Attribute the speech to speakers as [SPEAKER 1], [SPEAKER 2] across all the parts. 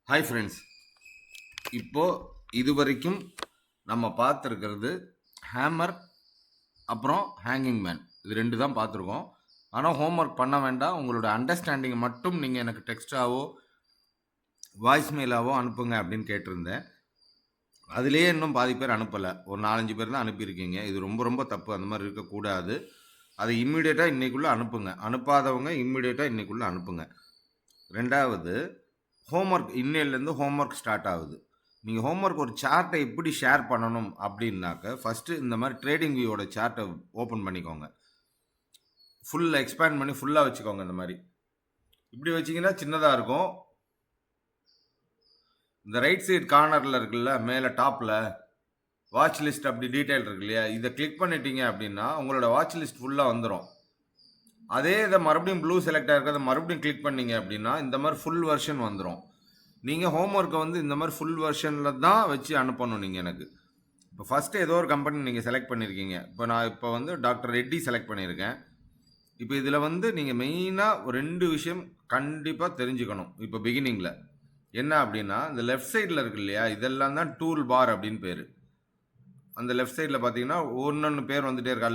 [SPEAKER 1] Hi friends. இப்போது இது வரைக்கும் நம்ம பார்த்துருக்கிறது ஹேமர் அப்புறம் ஹேங்கிங் மேன், இது 2 தான் பார்த்துருக்கோம். ஆனால் ஹோம்ஒர்க் பண்ண வேண்டாம். உங்களோட அண்டர்ஸ்டாண்டிங் மட்டும் நீங்கள் எனக்கு டெக்ஸ்ட்டாவோ வாய்ஸ் மெயிலாவோ அனுப்புங்க அப்படின்னு கேட்டிருந்தேன். அதுலேயே இன்னும் பாதி பேர் அனுப்பலை. ஒரு 4-5 பேர் தான் அனுப்பியிருக்கீங்க. இது ரொம்ப ரொம்ப தப்பு. அந்த மாதிரி இருக்கக்கூடாது. அதை இம்மிடியேட்டாக இன்றைக்குள்ளே அனுப்புங்க. அனுப்பாதவங்க இம்மிடியேட்டாக இன்றைக்குள்ளே அனுப்புங்க. 2வது, ஹோம்ஒர்க் இன்னையிலேருந்து ஹோம்ஒர்க் ஸ்டார்ட் ஆகுது. நீங்கள் ஹோம்ஒர்க் ஒரு சார்ட்டை எப்படி ஷேர் பண்ணணும் அப்படின்னாக்க ஃபஸ்ட்டு இந்த மாதிரி ட்ரேடிங் வியூவோட சார்ட்டை ஓப்பன் பண்ணிக்கோங்க. ஃபுல்லாக எக்ஸ்பேண்ட் பண்ணி ஃபுல்லாக வச்சுக்கோங்க. இந்த மாதிரி இப்படி வச்சிங்கன்னா சின்னதாக இருக்கும். இந்த ரைட் சைடு கார்னரில் இருக்குல்ல, மேலே டாப்பில் வாட்ச் லிஸ்ட் அப்படி டீட்டெயில் இருக்கு இல்லையா, இதை கிளிக் பண்ணிட்டீங்க அப்படின்னா உங்களோட வாட்ச் லிஸ்ட் ஃபுல்லாக வந்துடும். அதே இதை மறுபடியும் ப்ளூ செலக்ட் ஆகிருக்கிறத மறுபடியும் கிளிக் பண்ணிங்க அப்படின்னா இந்த மாதிரி ஃபுல் வெர்ஷன் வந்துடும். நீங்கள் ஹோம்ஒர்க்கை இந்த மாதிரி ஃபுல் வெர்ஷனில் தான் வச்சு அனுப்பணும். நீங்கள் எனக்கு இப்போ ஃபஸ்ட்டு ஏதோ ஒரு கம்பெனி நீங்கள் செலக்ட் பண்ணியிருக்கீங்க. இப்போ நான் டாக்டர் ரெட்டி செலக்ட் பண்ணியிருக்கேன். இப்போ இதில் நீங்கள் மெயினாக 2 விஷயம் கண்டிப்பாக தெரிஞ்சுக்கணும். இப்போ பிகினிங்கில் என்ன அப்படின்னா, இந்த லெஃப்ட் சைடில் இருக்கு இல்லையா, இதெல்லாம் தான் டூல் பார் அப்படின்னு பேர். அந்த லெஃப்ட் சைடில் பார்த்தீங்கன்னா ஒன்று பேர் வந்துகிட்டே இருக்கா.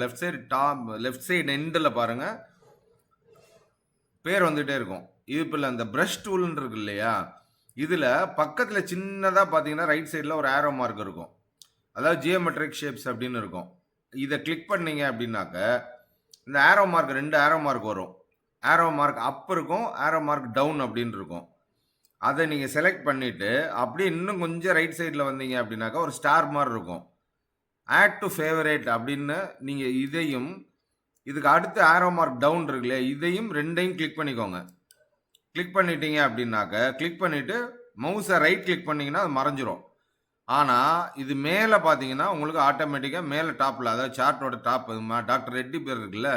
[SPEAKER 1] லெஃப்ட் சைடு எண்டில் பாருங்கள், பேர் வந்துகிட்டே இருக்கும். இது இப்போ இல்லை, அந்த ப்ரஷ் டூல்னு இருக்கு இல்லையா, இதில் பக்கத்தில் சின்னதாக பார்த்தீங்கன்னா ரைட் சைடில் ஒரு ஆரோ மார்க் இருக்கும். அதாவது ஜியோமெட்ரிக் ஷேப்ஸ் அப்படின்னு இருக்கும். இதை கிளிக் பண்ணீங்க அப்படின்னாக்க இந்த ஆரோ மார்க் 2 ஆரோ மார்க் வரும். ஆரோ மார்க் அப் இருக்கும், ஆரோ மார்க் டவுன் அப்படின்னு இருக்கும். அதை நீங்கள் செலக்ட் பண்ணிவிட்டு அப்படியே இன்னும் கொஞ்சம் ரைட் சைடில் வந்தீங்க அப்படின்னாக்கா ஒரு ஸ்டார் மாதிரி இருக்கும். ஆட் டு ஃபேவரேட் அப்படின்னு நீங்கள் இதையும், இதுக்கு அடுத்து ஆரோ மார்க் டவுன் இருக்கு இல்லையா, இதையும் 2ஐயும் கிளிக் பண்ணிக்கோங்க. கிளிக் பண்ணிட்டீங்க அப்படின்னாக்க கிளிக் பண்ணிவிட்டு மவுஸை ரைட் கிளிக் பண்ணிங்கன்னா அது மறைஞ்சிரும். ஆனால் இது மேலே பார்த்தீங்கன்னா உங்களுக்கு ஆட்டோமேட்டிக்காக மேலே டாப்பில், அதாவது சார்ட்டோட டாப் டாக்டர் ரெட்டி பேர் இருக்குல்ல,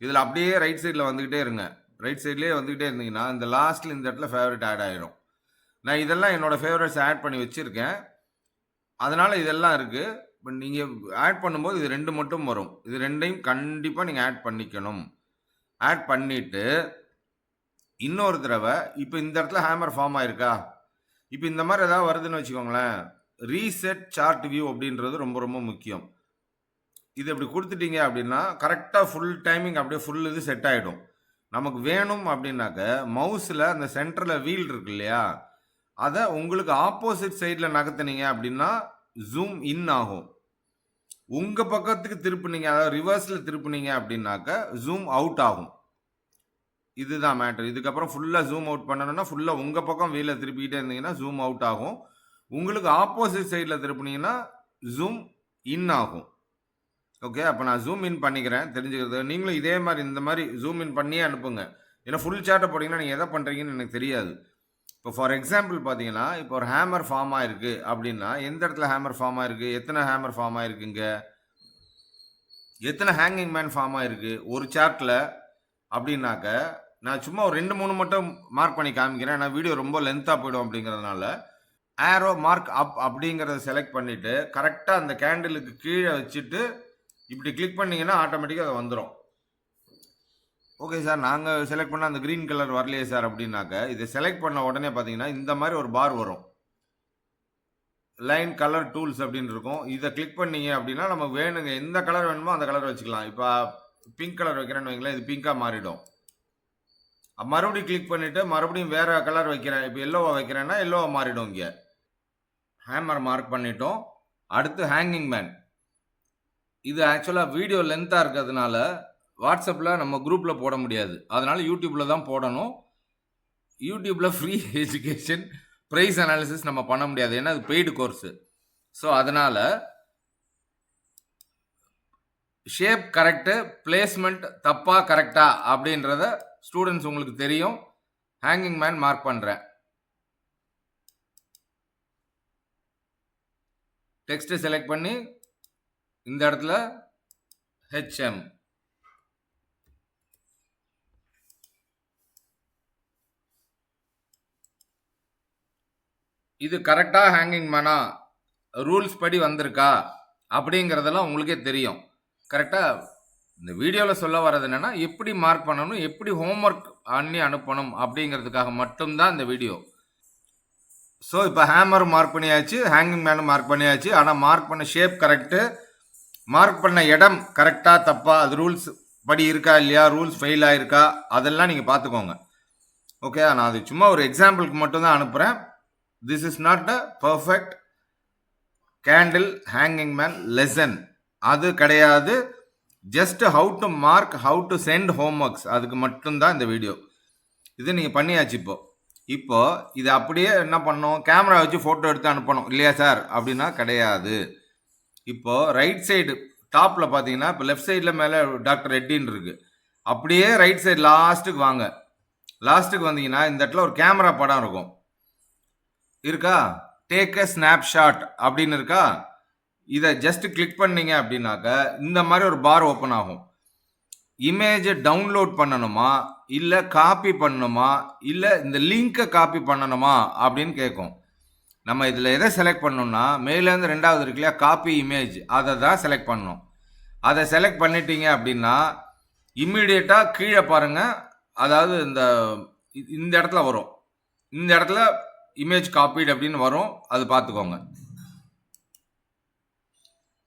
[SPEAKER 1] இதில் அப்படியே ரைட் சைடில் வந்துக்கிட்டே இருங்க. ரைட் சைட்லேயே வந்துக்கிட்டே இருந்தீங்கன்னா இந்த லாஸ்ட்டில் இந்த இடத்துல ஃபேவரட் ஆட் ஆகிடும். நான் இதெல்லாம் என்னோடய ஃபேவரட்ஸ் ஆட் பண்ணி வச்சுருக்கேன். அதனால் இதெல்லாம் இருக்குது. பட் நீங்கள் ஆட் பண்ணும்போது இது 2 மட்டும் வரும். இது 2ஐயும் கண்டிப்பாக நீங்கள் ஆட் பண்ணிக்கணும். ஆட் பண்ணிவிட்டு இன்னொரு தடவை இப்போ இந்த இடத்துல ஹேமர் ஃபார்ம் ஆயிருக்கா, இப்போ இந்த மாதிரி ஏதாவது வருதுன்னு வச்சுக்கோங்களேன், ரீசெட் சார்ட் வியூ அப்படின்றது ரொம்ப ரொம்ப முக்கியம். இது இப்படி கொடுத்துட்டீங்க அப்படின்னா கரெக்டாக ஃபுல் டைமிங் அப்படியே ஃபுல் இது செட் ஆகிடும். நமக்கு வேணும் அப்படின்னாக்க மவுஸில் அந்த சென்டரில் வீல் இருக்கு இல்லையா, அதை உங்களுக்கு ஆப்போசிட் சைடில் நகர்த்துனீங்க அப்படின்னா ஜூம் இன் ஆகும். உங்கள் பக்கத்துக்கு திருப்புனீங்க, அதாவது ரிவர்ஸில் திருப்புனீங்க அப்படின்னாக்க ஜூம் அவுட் ஆகும். இதுதான் மேட்ரு. இதுக்கப்புறம் ஃபுல்லாக ஜூம் அவுட் பண்ணணும்னா ஃபுல்லாக உங்கள் பக்கம் வீலை திருப்பிக்கிட்டே இருந்தீங்கன்னா ஜூம் அவுட் ஆகும். உங்களுக்கு ஆப்போசிட் சைடில் திருப்பினீங்கன்னா ஜூம் இன் ஆகும். ஓகே, அப்போ நான் ஜூம் இன் பண்ணிக்கிறேன் தெரிஞ்சுக்கிறது. நீங்களும் இதே மாதிரி இந்த மாதிரி ஜூம் இன் பண்ணியே அனுப்புங்க. ஏன்னா ஃபுல் சார்ட்டை போட்டிங்கன்னா நீங்கள் எதை பண்ணுறீங்கன்னு எனக்கு தெரியாது. இப்போ ஃபார் எக்ஸாம்பிள் பார்த்தீங்கன்னா, இப்போ ஒரு ஹேமர் ஃபார்ம் ஆகிருக்கு அப்படின்னா எந்த இடத்துல ஹேமர் ஃபார்ம் ஆகிருக்கு, எத்தனை ஹேமர் ஃபார்ம் ஆகிருக்குங்க, எத்தனை ஹேங்கிங் மேன் ஃபார்ம் ஆகிருக்கு ஒரு சார்ட்டில் அப்படின்னாக்க நான் சும்மா ஒரு 2-3 மட்டும் மார்க் பண்ணி காமிக்கிறேன். நான் வீடியோ ரொம்ப லென்த்தாக போய்டும் அப்படிங்கிறதுனால ஆரோ மார்க் அப் அப்படிங்கிறத செலக்ட் பண்ணிவிட்டு கரெக்டாக அந்த கேண்டிலுக்கு கீழே வச்சுட்டு இப்படி கிளிக் பண்ணிங்கன்னா ஆட்டோமேட்டிக்காக அது வந்துடும். ஓகே சார், நாங்கள் செலக்ட் பண்ண அந்த க்ரீன் கலர் வரலையே சார் அப்படின்னாக்க இதை செலக்ட் பண்ண உடனே பார்த்தீங்கன்னா இந்த மாதிரி ஒரு பார் வரும். லைன் கலர் டூல்ஸ் அப்படின்னு இருக்கும். இதை கிளிக் பண்ணீங்க அப்படின்னா நமக்கு வேணுங்க, எந்த கலர் வேணுமோ அந்த கலர் வச்சுக்கலாம். இப்போ பிங்க் கலர் வைக்கிறேன்னு வைங்களேன், இது பிங்காக மாறிடும். மறுபடியும் கிளிக் பண்ணிவிட்டு மறுபடியும் வேறு கலர் வைக்கிறேன், இப்போ எல்லோவை வைக்கிறேன்னா எல்லோவை மாறிடும். இங்கே ஹேமர் மார்க் பண்ணிட்டோம். அடுத்து ஹேங்கிங் மேன். இது ஆக்சுவலாக வீடியோ லென்த்தாக இருக்கிறதுனால வாட்ஸ்அப்பில் நம்ம குரூப்பில் போட முடியாது. அதனால் யூடியூப்பில் தான் போடணும். யூடியூப்பில் ஃப்ரீ எஜுகேஷன் ப்ரைஸ் அனாலிசிஸ் நம்ம பண்ண முடியாது, ஏன்னா அது பெய்டு கோர்ஸு. ஸோ அதனால் ஷேப் கரெக்டு, பிளேஸ்மெண்ட் தப்பா கரெக்டா அப்படின்றத ஸ்டூடெண்ட்ஸ் உங்களுக்கு தெரியும். ஹேங்கிங் மேன் மார்க் பண்ணுறேன். டெக்ஸ்ட்டை செலக்ட் பண்ணி இந்த இடத்துல HM, இது கரெக்டாக ஹேங்கிங் மேனா, ரூல்ஸ் படி வந்திருக்கா அப்படிங்கிறதெல்லாம் உங்களுக்கே தெரியும். கரெக்டாக இந்த வீடியோவில் சொல்ல வர்றது என்னென்னா, எப்படி மார்க் பண்ணணும், எப்படி ஹோம்ஒர்க் பண்ணி அனுப்பணும் அப்படிங்கிறதுக்காக மட்டும்தான் இந்த வீடியோ. ஸோ இப்போ ஹேமர் மார்க் பண்ணியாச்சு, ஹேங்கிங் மேனும் மார்க் பண்ணியாச்சு. ஆனால் மார்க் பண்ண ஷேப் கரெக்டு, மார்க் பண்ண இடம் கரெக்டாக தப்பா, அது ரூல்ஸ் படி இருக்கா இல்லையா, ரூல்ஸ் ஃபெயில் ஆயிருக்கா, அதெல்லாம் நீங்கள் பார்த்துக்கோங்க. ஓகே, நான் அது சும்மா ஒரு எக்ஸாம்பிளுக்கு மட்டும் தான் அனுப்புகிறேன். This is not a perfect candle hanging man lesson, அது கிடையாது. Just how to mark, how to send home works, அதுக்கு மட்டும்தான் இந்த வீடியோ. இது நீங்கள் பண்ணியாச்சு. இப்போ இது அப்படியே என்ன பண்ணணும், கேமரா வச்சு ஃபோட்டோ எடுத்து அனுப்பணும் இல்லையா சார் அப்படின்னா கிடையாது. இப்போ ரைட் சைடு டாப்பில் பார்த்தீங்கன்னா, இப்போ லெஃப்ட் சைடில் மேலே டாக்டர் ரெட்டின்னு இருக்கு. அப்படியே ரைட் சைடு லாஸ்ட்டுக்கு வாங்க. லாஸ்ட்டுக்கு வந்தீங்கன்னா இந்த இடத்துல ஒரு கேமரா படம் இருக்கும், இருக்கா? டேக் அ ஸ்னாப்ஷாட் அப்படின்னு இருக்கா? இதை ஜஸ்ட் கிளிக் பண்ணீங்க அப்படின்னாக்க இந்த மாதிரி ஒரு பார் ஓப்பன் ஆகும். இமேஜை டவுன்லோட் பண்ணணுமா, இல்லை காப்பி பண்ணணுமா, இல்லை இந்த லிங்கை காப்பி பண்ணணுமா அப்படின்னு கேட்கும். நம்ம இதில் எதை செலக்ட் பண்ணணும்னா, மேலேருந்து 2வது இருக்கு இல்லையா, காப்பி இமேஜ், அதை தான் செலக்ட் பண்ணணும். அதை செலக்ட் பண்ணிட்டீங்க அப்படின்னா இம்மிடியேட்டாக கீழே பாருங்கள், அதாவது இந்த இடத்துல வரும், இந்த இடத்துல இமேஜ் காப்பீடு அப்படின்னு வரும், அது பார்த்துக்கோங்க.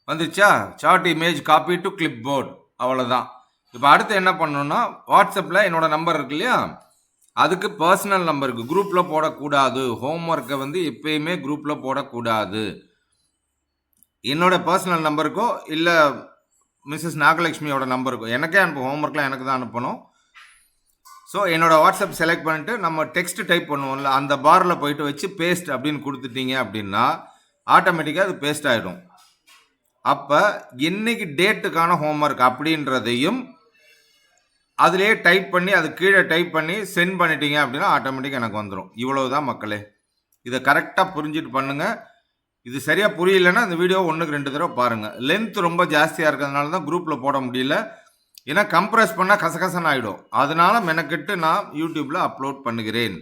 [SPEAKER 1] வந்துச்சா? Chart image copy to clipboard, அவ்வளோதான். இப்போ அடுத்து என்ன பண்ணணும்னா, வாட்ஸ்அப்பில் என்னோட நம்பர் இருக்கு இல்லையா, அதுக்கு பர்சனல் நம்பருக்கு குரூப்பில் போடக்கூடாது. ஹோம்ஒர்க்கை எப்பயுமே குரூப்பில் போடக்கூடாது. என்னோட பர்சனல் நம்பருக்கோ இல்லை மிஸ்ஸஸ் நாகலட்சுமியோட நம்பருக்கோ, எனக்கே அனுப்பும். ஹோம்ஒர்க்லாம் எனக்கு தான் அனுப்பணும். ஸோ என்னோட வாட்ஸ்அப் செலக்ட் பண்ணிட்டு நம்ம டெக்ஸ்ட் டைப் பண்ணுவோம்ல, அந்த பாரில் போயிட்டு வச்சு பேஸ்ட் அப்படின்னு கொடுத்துட்டீங்க அப்படின்னா ஆட்டோமேட்டிக்காக அது பேஸ்ட் ஆகிடும். அப்போ இன்னைக்கு டேட்டுக்கான ஹோம்ஒர்க் அப்படின்றதையும் அதிலே டைப் பண்ணி, அது கீழே டைப் பண்ணி சென்ட் பண்ணிட்டீங்க அப்படின்னா ஆட்டோமேட்டிக்காக எனக்கு வந்துடும். இவ்வளவுதான் மக்களே. இதை கரெக்டாக புரிஞ்சுட்டு பண்ணுங்கள். இது சரியாக புரியலைன்னா இந்த வீடியோ 1க்கு 2 தடவை பாருங்கள். லென்த் ரொம்ப ஜாஸ்தியாக இருக்கிறதுனால தான் குரூப்பில் போட முடியல. ஏன்னா கம்ப்ரெஸ் பண்ணால் கசகசன்னு ஆகிடும். அதனால மெனக்கெட்டு நான் யூடியூப்பில் அப்லோட் பண்ணுகிறேன்.